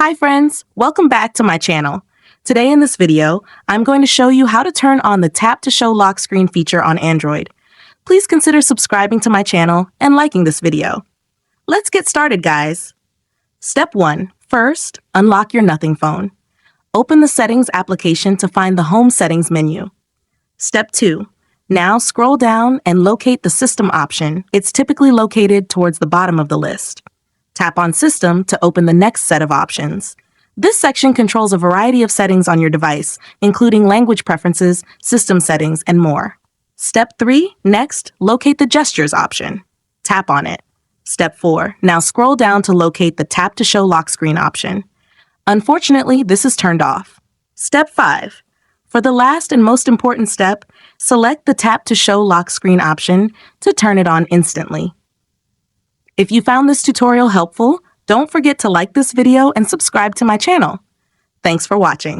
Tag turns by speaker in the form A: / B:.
A: Hi friends, welcome back to my channel. Today in this video, I'm going to show you how to turn on the Tap to Show lock screen feature on Android. Please consider subscribing to my channel and liking this video. Let's get started, guys. Step 1. First, unlock your Nothing phone. Open the Settings application to find the Home Settings menu. Step 2. Now scroll down and locate the System option. It's typically located towards the bottom of the list. Tap on System to open the next set of options. This section controls a variety of settings on your device, including language preferences, system settings, and more. Step 3. Next, locate the Gestures option. Tap on it. Step 4. Now scroll down to locate the Tap to Show lock screen option. Unfortunately, this is turned off. Step 5. For the last and most important step, select the Tap to Show lock screen option to turn it on instantly. If you found this tutorial helpful, don't forget to like this video and subscribe to my channel. Thanks for watching.